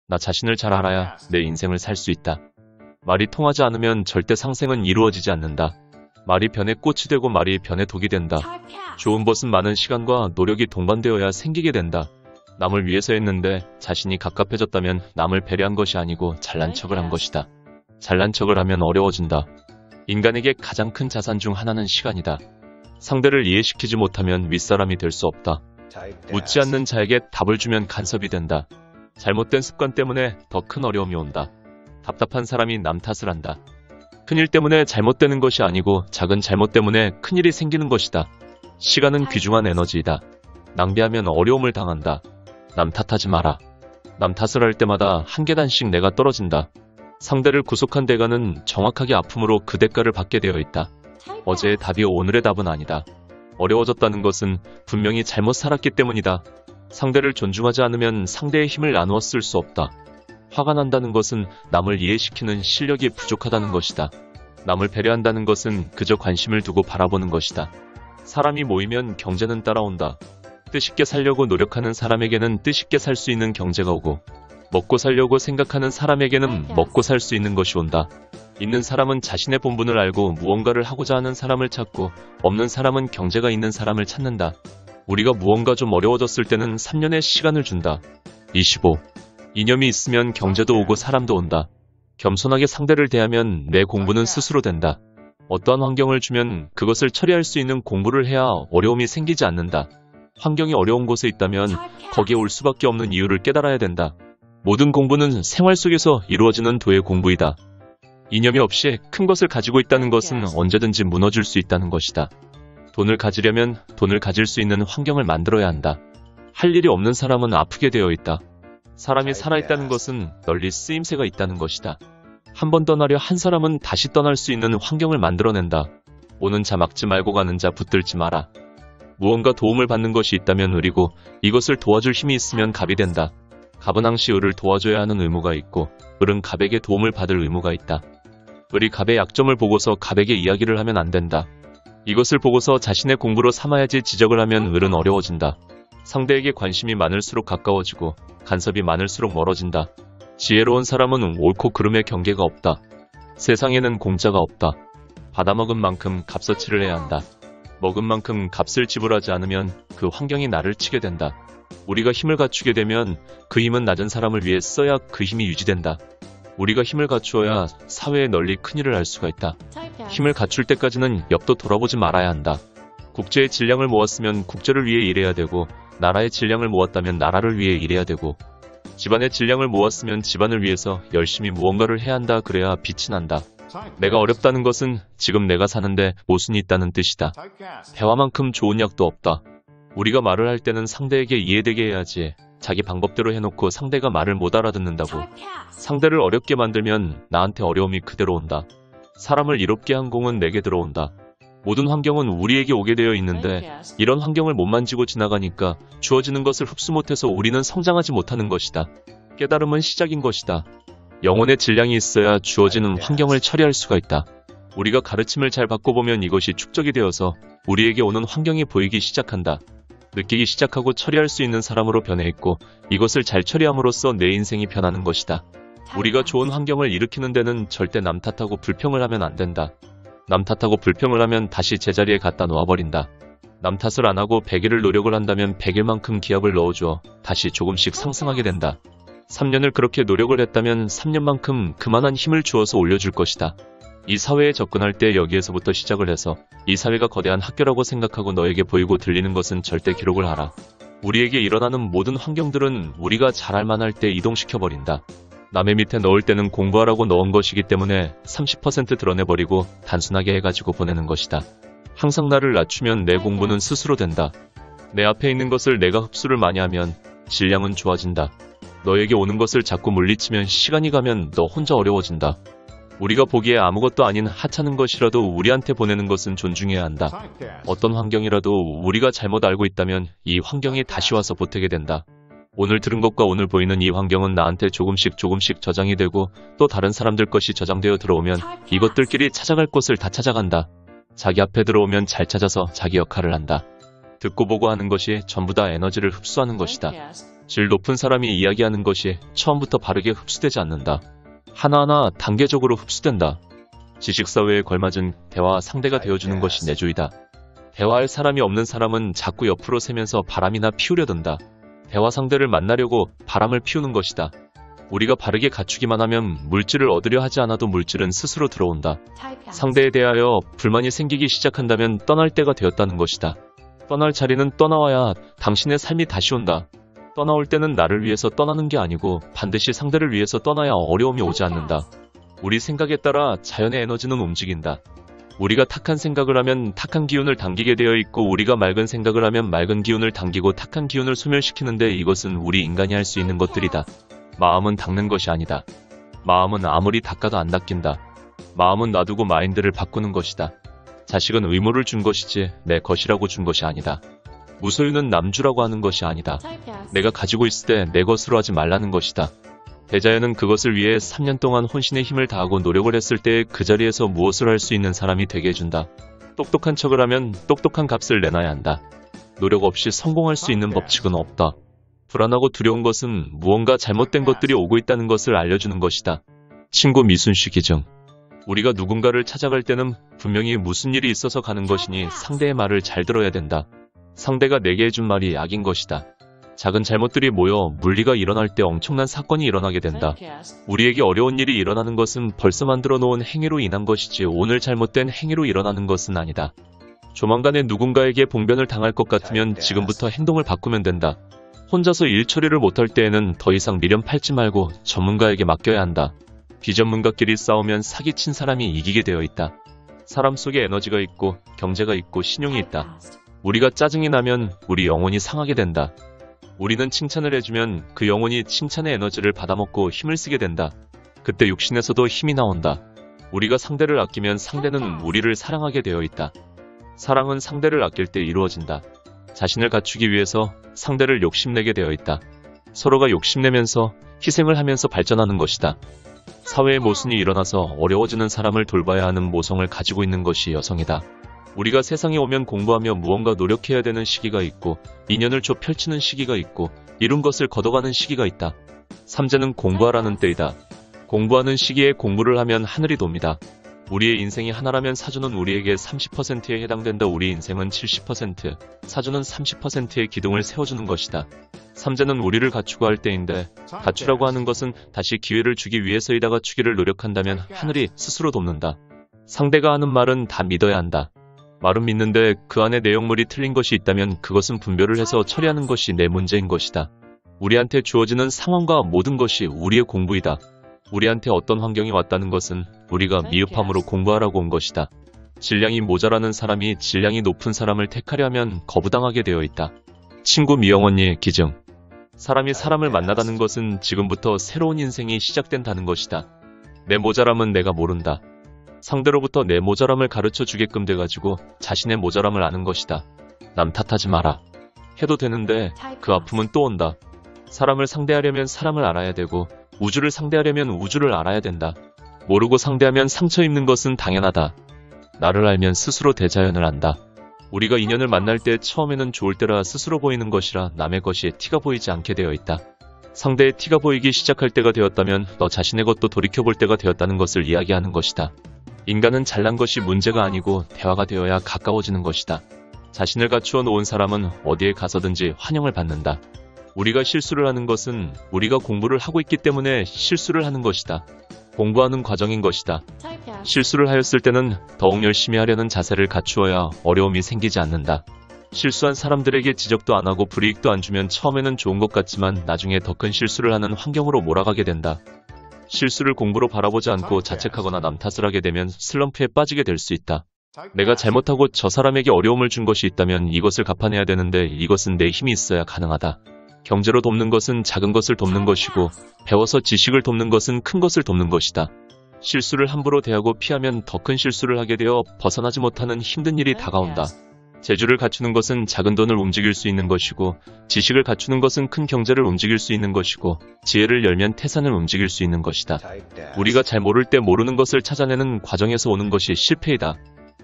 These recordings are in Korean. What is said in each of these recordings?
나 자신을 잘 알아야 내 인생을 살 수 있다. 말이 통하지 않으면 절대 상생은 이루어지지 않는다. 말이 변에 꽃이 되고 말이 변에 독이 된다. 좋은 것은 많은 시간과 노력이 동반되어야 생기게 된다. 남을 위해서 했는데 자신이 갑갑해졌다면 남을 배려한 것이 아니고 잘난 척을 한 것이다. 잘난 척을 하면 어려워진다. 인간에게 가장 큰 자산 중 하나는 시간이다. 상대를 이해시키지 못하면 윗사람이 될 수 없다. 묻지 않는 자에게 답을 주면 간섭이 된다. 잘못된 습관 때문에 더 큰 어려움이 온다. 답답한 사람이 남 탓을 한다. 큰일 때문에 잘못되는 것이 아니고 작은 잘못 때문에 큰일이 생기는 것이다. 시간은 귀중한 에너지이다. 낭비하면 어려움을 당한다. 남 탓하지 마라. 남 탓을 할 때마다 한 계단씩 내가 떨어진다. 상대를 구속한 대가는 정확하게 아픔으로 그 대가를 받게 되어 있다. 어제의 답이 오늘의 답은 아니다. 어려워졌다는 것은 분명히 잘못 살았기 때문이다. 상대를 존중하지 않으면 상대의 힘을 나누어 쓸 수 없다. 화가 난다는 것은 남을 이해시키는 실력이 부족하다는 것이다. 남을 배려한다는 것은 그저 관심을 두고 바라보는 것이다. 사람이 모이면 경제는 따라온다. 뜻있게 살려고 노력하는 사람에게는 뜻있게 살 수 있는 경제가 오고, 먹고 살려고 생각하는 사람에게는 먹고 살 수 있는 것이 온다. 있는 사람은 자신의 본분을 알고 무언가를 하고자 하는 사람을 찾고, 없는 사람은 경제가 있는 사람을 찾는다. 우리가 무언가 좀 어려워졌을 때는 3년의 시간을 준다. 25. 이념이 있으면 경제도 오고 사람도 온다. 겸손하게 상대를 대하면 내 공부는 스스로 된다. 어떠한 환경을 주면 그것을 처리할 수 있는 공부를 해야 어려움이 생기지 않는다. 환경이 어려운 곳에 있다면 거기에 올 수밖에 없는 이유를 깨달아야 된다. 모든 공부는 생활 속에서 이루어지는 도의 공부이다. 이념이 없이 큰 것을 가지고 있다는 것은 언제든지 무너질 수 있다는 것이다. 돈을 가지려면 돈을 가질 수 있는 환경을 만들어야 한다. 할 일이 없는 사람은 아프게 되어 있다. 사람이 살아있다는 것은 널리 쓰임새가 있다는 것이다. 한 번 떠나려 한 사람은 다시 떠날 수 있는 환경을 만들어낸다. 오는 자 막지 말고 가는 자 붙들지 마라. 무언가 도움을 받는 것이 있다면 을이고 이것을 도와줄 힘이 있으면 갑이 된다. 갑은 항시 을을 도와줘야 하는 의무가 있고 을은 갑에게 도움을 받을 의무가 있다. 을이 갑의 약점을 보고서 갑에게 이야기를 하면 안 된다. 이것을 보고서 자신의 공부로 삼아야지 지적을 하면 을은 어려워진다. 상대에게 관심이 많을수록 가까워지고 간섭이 많을수록 멀어진다. 지혜로운 사람은 옳고 그름의 경계가 없다. 세상에는 공짜가 없다. 받아먹은 만큼 값어치를 해야 한다. 먹은 만큼 값을 지불하지 않으면 그 환경이 나를 치게 된다. 우리가 힘을 갖추게 되면 그 힘은 낮은 사람을 위해 써야 그 힘이 유지된다. 우리가 힘을 갖추어야 사회에 널리 큰일을 할 수가 있다. 힘을 갖출 때까지는 옆도 돌아보지 말아야 한다. 국제의 질량을 모았으면 국제를 위해 일해야 되고 나라의 질량을 모았다면 나라를 위해 일해야 되고 집안의 질량을 모았으면 집안을 위해서 열심히 무언가를 해야 한다. 그래야 빛이 난다. 내가 어렵다는 것은 지금 내가 사는데 모순이 있다는 뜻이다. 대화만큼 좋은 약도 없다. 우리가 말을 할 때는 상대에게 이해되게 해야지. 자기 방법대로 해놓고 상대가 말을 못 알아듣는다고. 상대를 어렵게 만들면 나한테 어려움이 그대로 온다. 사람을 이롭게 한 공은 내게 들어온다. 모든 환경은 우리에게 오게 되어 있는데 이런 환경을 못 만지고 지나가니까 주어지는 것을 흡수 못해서 우리는 성장하지 못하는 것이다. 깨달음은 시작인 것이다. 영혼의 질량이 있어야 주어지는 환경을 처리할 수가 있다. 우리가 가르침을 잘 받고 보면 이것이 축적이 되어서 우리에게 오는 환경이 보이기 시작한다. 느끼기 시작하고 처리할 수 있는 사람으로 변해 있고 이것을 잘 처리함으로써 내 인생이 변하는 것이다. 우리가 좋은 환경을 일으키는 데는 절대 남 탓하고 불평을 하면 안 된다. 남 탓하고 불평을 하면 다시 제자리에 갖다 놓아버린다. 남 탓을 안 하고 100일을 노력을 한다면 100일만큼 기합을 넣어주어 다시 조금씩 상승하게 된다. 3년을 그렇게 노력을 했다면 3년만큼 그만한 힘을 주어서 올려줄 것이다. 이 사회에 접근할 때 여기에서부터 시작을 해서 이 사회가 거대한 학교라고 생각하고 너에게 보이고 들리는 것은 절대 기록을 하라. 우리에게 일어나는 모든 환경들은 우리가 잘할 만할 때 이동시켜버린다. 남의 밑에 넣을 때는 공부하라고 넣은 것이기 때문에 30% 드러내버리고 단순하게 해가지고 보내는 것이다. 항상 나를 낮추면 내 공부는 스스로 된다. 내 앞에 있는 것을 내가 흡수를 많이 하면 질량은 좋아진다. 너에게 오는 것을 자꾸 물리치면 시간이 가면 너 혼자 어려워진다. 우리가 보기에 아무것도 아닌 하찮은 것이라도 우리한테 보내는 것은 존중해야 한다. 어떤 환경이라도 우리가 잘못 알고 있다면 이 환경이 다시 와서 보태게 된다. 오늘 들은 것과 오늘 보이는 이 환경은 나한테 조금씩 저장이 되고 또 다른 사람들 것이 저장되어 들어오면 이것들끼리 찾아갈 곳을 다 찾아간다. 자기 앞에 들어오면 잘 찾아서 자기 역할을 한다. 듣고 보고 하는 것이 전부 다 에너지를 흡수하는 것이다. 질 높은 사람이 이야기하는 것이 처음부터 바르게 흡수되지 않는다. 하나하나 단계적으로 흡수된다. 지식사회에 걸맞은 대화 상대가 되어주는 것이 내조이다. 대화할 사람이 없는 사람은 자꾸 옆으로 새면서 바람이나 피우려 든다. 대화 상대를 만나려고 바람을 피우는 것이다. 우리가 바르게 갖추기만 하면 물질을 얻으려 하지 않아도 물질은 스스로 들어온다. 상대에 대하여 불만이 생기기 시작한다면 떠날 때가 되었다는 것이다. 떠날 자리는 떠나와야 당신의 삶이 다시 온다. 떠나올 때는 나를 위해서 떠나는 게 아니고 반드시 상대를 위해서 떠나야 어려움이 오지 않는다. 우리 생각에 따라 자연의 에너지는 움직인다. 우리가 탁한 생각을 하면 탁한 기운을 당기게 되어 있고 우리가 맑은 생각을 하면 맑은 기운을 당기고 탁한 기운을 소멸시키는데 이것은 우리 인간이 할 수 있는 것들이다. 마음은 닦는 것이 아니다. 마음은 아무리 닦아도 안 닦인다. 마음은 놔두고 마인드를 바꾸는 것이다. 자식은 의무를 준 것이지 내 것이라고 준 것이 아니다. 무소유는 남주라고 하는 것이 아니다. 내가 가지고 있을 때 내 것으로 하지 말라는 것이다. 대자연은 그것을 위해 3년 동안 혼신의 힘을 다하고 노력을 했을 때 그 자리에서 무엇을 할 수 있는 사람이 되게 해준다. 똑똑한 척을 하면 똑똑한 값을 내놔야 한다. 노력 없이 성공할 수 있는 법칙은 없다. 불안하고 두려운 것은 무언가 잘못된 것들이 오고 있다는 것을 알려주는 것이다. 친구 미순씨 기증. 우리가 누군가를 찾아갈 때는 분명히 무슨 일이 있어서 가는 것이니 상대의 말을 잘 들어야 된다. 상대가 내게 해준 말이 약인 것이다. 작은 잘못들이 모여 물리가 일어날 때 엄청난 사건이 일어나게 된다. 우리에게 어려운 일이 일어나는 것은 벌써 만들어 놓은 행위로 인한 것이지 오늘 잘못된 행위로 일어나는 것은 아니다. 조만간에 누군가에게 봉변을 당할 것 같으면 지금부터 행동을 바꾸면 된다. 혼자서 일 처리를 못할 때에는 더 이상 미련 팔지 말고 전문가에게 맡겨야 한다. 비전문가끼리 싸우면 사기친 사람이 이기게 되어 있다. 사람 속에 에너지가 있고 경제가 있고 신용이 있다. 우리가 짜증이 나면 우리 영혼이 상하게 된다. 우리는 칭찬을 해주면 그 영혼이 칭찬의 에너지를 받아먹고 힘을 쓰게 된다. 그때 육신에서도 힘이 나온다. 우리가 상대를 아끼면 상대는 우리를 사랑하게 되어 있다. 사랑은 상대를 아낄 때 이루어진다. 자신을 갖추기 위해서 상대를 욕심내게 되어 있다. 서로가 욕심내면서 희생을 하면서 발전하는 것이다. 사회에 모순이 일어나서 어려워지는 사람을 돌봐야 하는 모성을 가지고 있는 것이 여성이다. 우리가 세상에 오면 공부하며 무언가 노력해야 되는 시기가 있고 인연을 좁혀치는 시기가 있고 이룬 것을 걷어가는 시기가 있다. 삼재는 공부하라는 때이다. 공부하는 시기에 공부를 하면 하늘이 돕니다. 우리의 인생이 하나라면 사주는 우리에게 30%에 해당된다. 우리 인생은 70%, 사주는 30%의 기둥을 세워주는 것이다. 삼재는 우리를 갖추고 할 때인데 갖추라고 하는 것은 다시 기회를 주기 위해서이다. 갖추기를 노력한다면 하늘이 스스로 돕는다. 상대가 하는 말은 다 믿어야 한다. 말은 믿는데 그 안에 내용물이 틀린 것이 있다면 그것은 분별을 해서 처리하는 것이 내 문제인 것이다. 우리한테 주어지는 상황과 모든 것이 우리의 공부이다. 우리한테 어떤 환경이 왔다는 것은 우리가 미흡함으로 공부하라고 온 것이다. 질량이 모자라는 사람이 질량이 높은 사람을 택하려 하면 거부당하게 되어 있다. 친구 미영언니 기증. 사람이 사람을 만나다는 것은 지금부터 새로운 인생이 시작된다는 것이다. 내 모자람은 내가 모른다. 상대로부터 내 모자람을 가르쳐 주게끔 돼가지고 자신의 모자람을 아는 것이다. 남 탓하지 마라. 해도 되는데 그 아픔은 또 온다. 사람을 상대하려면 사람을 알아야 되고 우주를 상대하려면 우주를 알아야 된다. 모르고 상대하면 상처 입는 것은 당연하다. 나를 알면 스스로 대자연을 안다. 우리가 인연을 만날 때 처음에는 좋을 때라 스스로 보이는 것이라 남의 것이 티가 보이지 않게 되어 있다. 상대의 티가 보이기 시작할 때가 되었다면 너 자신의 것도 돌이켜볼 때가 되었다는 것을 이야기하는 것이다. 인간은 잘난 것이 문제가 아니고 대화가 되어야 가까워지는 것이다. 자신을 갖추어 놓은 사람은 어디에 가서든지 환영을 받는다. 우리가 실수를 하는 것은 우리가 공부를 하고 있기 때문에 실수를 하는 것이다. 공부하는 과정인 것이다. 실수를 하였을 때는 더욱 열심히 하려는 자세를 갖추어야 어려움이 생기지 않는다. 실수한 사람들에게 지적도 안 하고 불이익도 안 주면 처음에는 좋은 것 같지만 나중에 더 큰 실수를 하는 환경으로 몰아가게 된다. 실수를 공부로 바라보지 않고 자책하거나 남 탓을 하게 되면 슬럼프에 빠지게 될 수 있다. 내가 잘못하고 저 사람에게 어려움을 준 것이 있다면 이것을 갚아내야 되는데 이것은 내 힘이 있어야 가능하다. 경제로 돕는 것은 작은 것을 돕는 것이고 배워서 지식을 돕는 것은 큰 것을 돕는 것이다. 실수를 함부로 대하고 피하면 더 큰 실수를 하게 되어 벗어나지 못하는 힘든 일이 다가온다. 재주를 갖추는 것은 작은 돈을 움직일 수 있는 것이고 지식을 갖추는 것은 큰 경제를 움직일 수 있는 것이고 지혜를 열면 태산을 움직일 수 있는 것이다. 우리가 잘 모를 때 모르는 것을 찾아내는 과정에서 오는 것이 실패이다.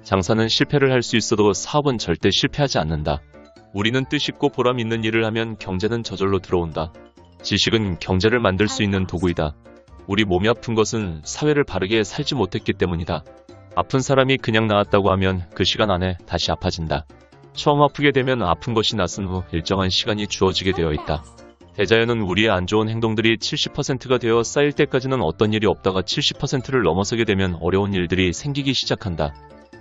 장사는 실패를 할 수 있어도 사업은 절대 실패하지 않는다. 우리는 뜻있고 보람 있는 일을 하면 경제는 저절로 들어온다. 지식은 경제를 만들 수 있는 도구이다. 우리 몸이 아픈 것은 사회를 바르게 살지 못했기 때문이다. 아픈 사람이 그냥 나았다고 하면 그 시간 안에 다시 아파진다. 처음 아프게 되면 아픈 것이 낫은 후 일정한 시간이 주어지게 되어 있다. 대자연은 우리의 안 좋은 행동들이 70%가 되어 쌓일 때까지는 어떤 일이 없다가 70%를 넘어서게 되면 어려운 일들이 생기기 시작한다.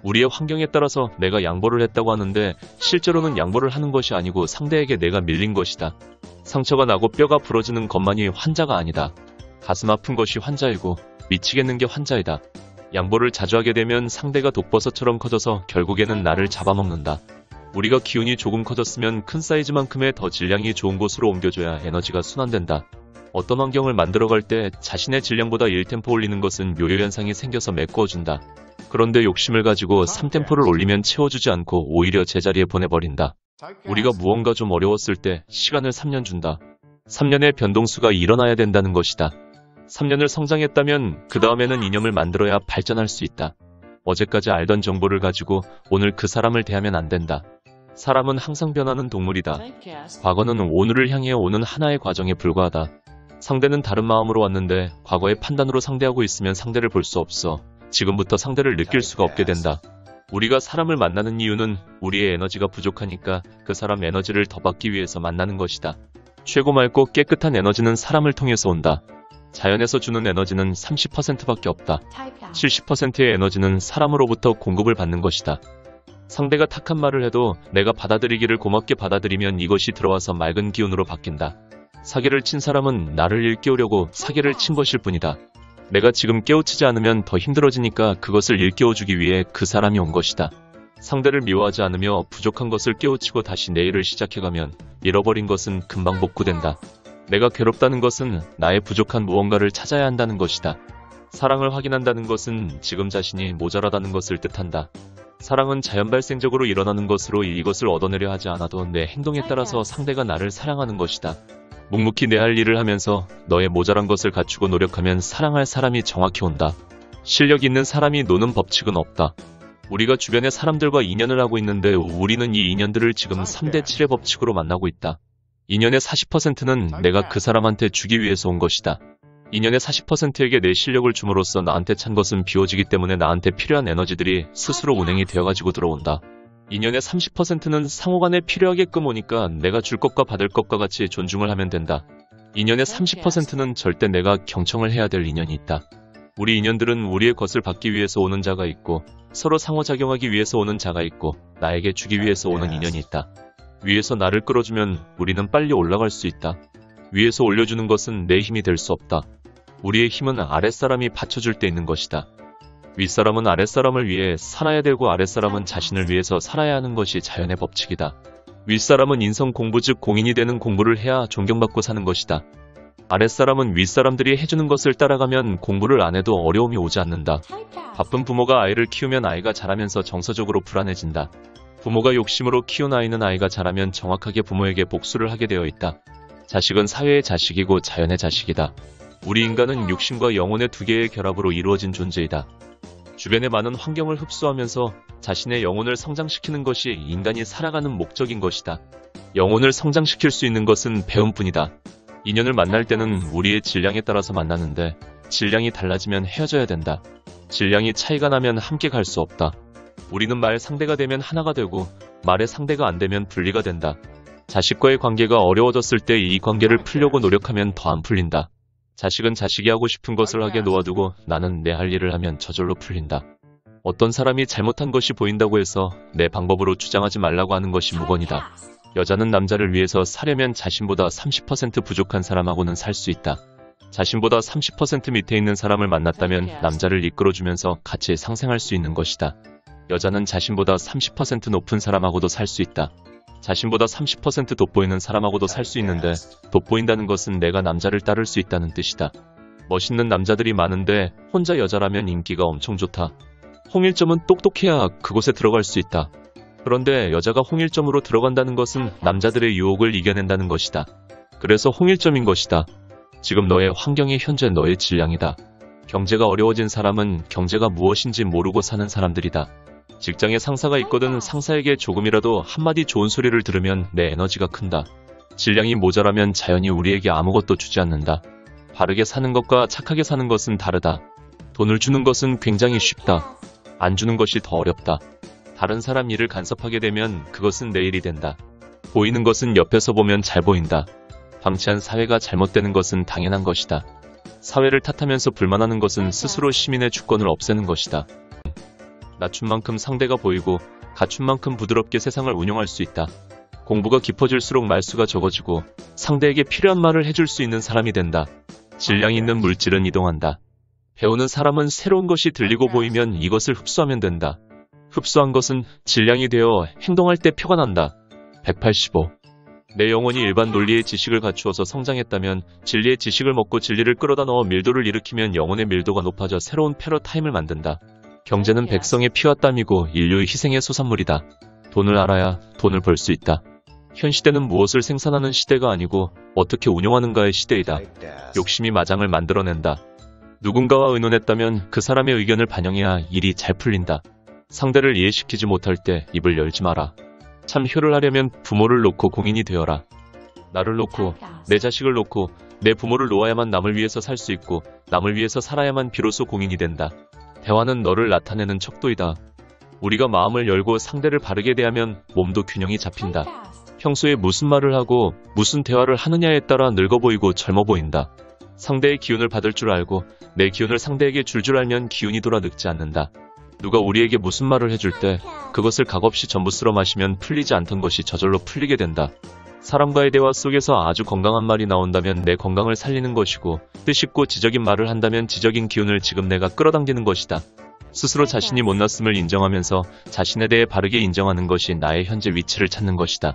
우리의 환경에 따라서 내가 양보를 했다고 하는데 실제로는 양보를 하는 것이 아니고 상대에게 내가 밀린 것이다. 상처가 나고 뼈가 부러지는 것만이 환자가 아니다. 가슴 아픈 것이 환자이고 미치겠는 게 환자이다. 양보를 자주 하게 되면 상대가 독버섯처럼 커져서 결국에는 나를 잡아먹는다. 우리가 기운이 조금 커졌으면 큰 사이즈만큼의 더 질량이 좋은 곳으로 옮겨줘야 에너지가 순환된다. 어떤 환경을 만들어갈 때 자신의 질량보다 1템포 올리는 것은 요요현상이 생겨서 메꾸어준다. 그런데 욕심을 가지고 3템포를 올리면 채워주지 않고 오히려 제자리에 보내버린다. 우리가 무언가 좀 어려웠을 때 시간을 3년 준다. 3년의 변동수가 일어나야 된다는 것이다. 3년을 성장했다면 그 다음에는 이념을 만들어야 발전할 수 있다. 어제까지 알던 정보를 가지고 오늘 그 사람을 대하면 안 된다. 사람은 항상 변하는 동물이다. 과거는 오늘을 향해 오는 하나의 과정에 불과하다. 상대는 다른 마음으로 왔는데 과거의 판단으로 상대하고 있으면 상대를 볼 수 없어. 지금부터 상대를 느낄 수가 없게 된다. 우리가 사람을 만나는 이유는 우리의 에너지가 부족하니까 그 사람 에너지를 더 받기 위해서 만나는 것이다. 최고 맑고 깨끗한 에너지는 사람을 통해서 온다. 자연에서 주는 에너지는 30%밖에 없다. 70%의 에너지는 사람으로부터 공급을 받는 것이다. 상대가 탁한 말을 해도 내가 받아들이기를 고맙게 받아들이면 이것이 들어와서 맑은 기운으로 바뀐다. 사기를 친 사람은 나를 일깨우려고 사기를 친 것일 뿐이다. 내가 지금 깨우치지 않으면 더 힘들어지니까 그것을 일깨워주기 위해 그 사람이 온 것이다. 상대를 미워하지 않으며 부족한 것을 깨우치고 다시 내일을 시작해가면 잃어버린 것은 금방 복구된다. 내가 괴롭다는 것은 나의 부족한 무언가를 찾아야 한다는 것이다. 사랑을 확인한다는 것은 지금 자신이 모자라다는 것을 뜻한다. 사랑은 자연 발생적으로 일어나는 것으로 이것을 얻어내려 하지 않아도 내 행동에 따라서 상대가 나를 사랑하는 것이다. 묵묵히 내 할 일을 하면서 너의 모자란 것을 갖추고 노력하면 사랑할 사람이 정확히 온다. 실력 있는 사람이 노는 법칙은 없다. 우리가 주변의 사람들과 인연을 하고 있는데 우리는 이 인연들을 지금 3대 7의 법칙으로 만나고 있다. 인연의 40%는 내가 그 사람한테 주기 위해서 온 것이다. 인연의 40%에게 내 실력을 줌으로써 나한테 찬 것은 비워지기 때문에 나한테 필요한 에너지들이 스스로 운행이 되어가지고 들어온다. 인연의 30%는 상호간에 필요하게끔 오니까 내가 줄 것과 받을 것과 같이 존중을 하면 된다. 인연의 30%는 절대 내가 경청을 해야 될 인연이 있다. 우리 인연들은 우리의 것을 받기 위해서 오는 자가 있고 서로 상호작용하기 위해서 오는 자가 있고 나에게 주기 위해서 오는 인연이 있다. 위에서 나를 끌어주면 우리는 빨리 올라갈 수 있다. 위에서 올려주는 것은 내 힘이 될 수 없다. 우리의 힘은 아랫사람이 받쳐줄 때 있는 것이다. 윗사람은 아랫사람을 위해 살아야 되고 아랫사람은 자신을 위해서 살아야 하는 것이 자연의 법칙이다. 윗사람은 인성 공부 즉 공인이 되는 공부를 해야 존경받고 사는 것이다. 아랫사람은 윗사람들이 해주는 것을 따라가면 공부를 안 해도 어려움이 오지 않는다. 바쁜 부모가 아이를 키우면 아이가 자라면서 정서적으로 불안해진다. 부모가 욕심으로 키운 아이는 아이가 자라면 정확하게 부모에게 복수를 하게 되어 있다. 자식은 사회의 자식이고 자연의 자식이다. 우리 인간은 육신과 영혼의 두 개의 결합으로 이루어진 존재이다. 주변의 많은 환경을 흡수하면서 자신의 영혼을 성장시키는 것이 인간이 살아가는 목적인 것이다. 영혼을 성장시킬 수 있는 것은 배움뿐이다. 인연을 만날 때는 우리의 질량에 따라서 만나는데 질량이 달라지면 헤어져야 된다. 질량이 차이가 나면 함께 갈 수 없다. 우리는 말 상대가 되면 하나가 되고 말의 상대가 안 되면 분리가 된다. 자식과의 관계가 어려워졌을 때 이 관계를 풀려고 노력하면 더 안 풀린다. 자식은 자식이 하고 싶은 것을 하게 놓아두고 나는 내 할 일을 하면 저절로 풀린다. 어떤 사람이 잘못한 것이 보인다고 해서 내 방법으로 주장하지 말라고 하는 것이 무건이다. 여자는 남자를 위해서 사려면 자신보다 30% 부족한 사람하고는 살 수 있다. 자신보다 30% 밑에 있는 사람을 만났다면 남자를 이끌어주면서 같이 상생할 수 있는 것이다. 여자는 자신보다 30% 높은 사람하고도 살 수 있다. 자신보다 30% 돋보이는 사람하고도 살 수 있는데 돋보인다는 것은 내가 남자를 따를 수 있다는 뜻이다. 멋있는 남자들이 많은데 혼자 여자라면 인기가 엄청 좋다. 홍일점은 똑똑해야 그곳에 들어갈 수 있다. 그런데 여자가 홍일점으로 들어간다는 것은 남자들의 유혹을 이겨낸다는 것이다. 그래서 홍일점인 것이다. 지금 너의 환경이 현재 너의 질량이다. 경제가 어려워진 사람은 경제가 무엇인지 모르고 사는 사람들이다. 직장에 상사가 있거든 상사에게 조금이라도 한마디 좋은 소리를 들으면 내 에너지가 큰다. 질량이 모자라면 자연히 우리에게 아무것도 주지 않는다. 바르게 사는 것과 착하게 사는 것은 다르다. 돈을 주는 것은 굉장히 쉽다. 안 주는 것이 더 어렵다. 다른 사람 일을 간섭하게 되면 그것은 내 일이 된다. 보이는 것은 옆에서 보면 잘 보인다. 방치한 사회가 잘못되는 것은 당연한 것이다. 사회를 탓하면서 불만하는 것은 스스로 시민의 주권을 없애는 것이다. 낮춘 만큼 상대가 보이고 갖춘 만큼 부드럽게 세상을 운영할 수 있다. 공부가 깊어질수록 말수가 적어지고 상대에게 필요한 말을 해줄 수 있는 사람이 된다. 질량이 있는 물질은 이동한다. 배우는 사람은 새로운 것이 들리고 보이면 이것을 흡수하면 된다. 흡수한 것은 질량이 되어 행동할 때 표가 난다. 185. 내 영혼이 일반 논리의 지식을 갖추어서 성장했다면 진리의 지식을 먹고 진리를 끌어다 넣어 밀도를 일으키면 영혼의 밀도가 높아져 새로운 패러타임을 만든다. 경제는 백성의 피와 땀이고 인류의 희생의 소산물이다. 돈을 알아야 돈을 벌 수 있다. 현 시대는 무엇을 생산하는 시대가 아니고 어떻게 운영하는가의 시대이다. 욕심이 마장을 만들어낸다. 누군가와 의논했다면 그 사람의 의견을 반영해야 일이 잘 풀린다. 상대를 이해시키지 못할 때 입을 열지 마라. 참 효를 하려면 부모를 놓고 공인이 되어라. 나를 놓고 내 자식을 놓고 내 부모를 놓아야만 남을 위해서 살 수 있고 남을 위해서 살아야만 비로소 공인이 된다. 대화는 너를 나타내는 척도이다. 우리가 마음을 열고 상대를 바르게 대하면 몸도 균형이 잡힌다. 평소에 무슨 말을 하고 무슨 대화를 하느냐에 따라 늙어 보이고 젊어 보인다. 상대의 기운을 받을 줄 알고 내 기운을 상대에게 줄 알면 기운이 돌아 늙지 않는다. 누가 우리에게 무슨 말을 해줄 때 그것을 값없이 전부 쓸어 마시면 풀리지 않던 것이 저절로 풀리게 된다. 사람과의 대화 속에서 아주 건강한 말이 나온다면 내 건강을 살리는 것이고 뜻있고 지적인 말을 한다면 지적인 기운을 지금 내가 끌어당기는 것이다. 스스로 자신이 못났음을 인정하면서 자신에 대해 바르게 인정하는 것이 나의 현재 위치를 찾는 것이다.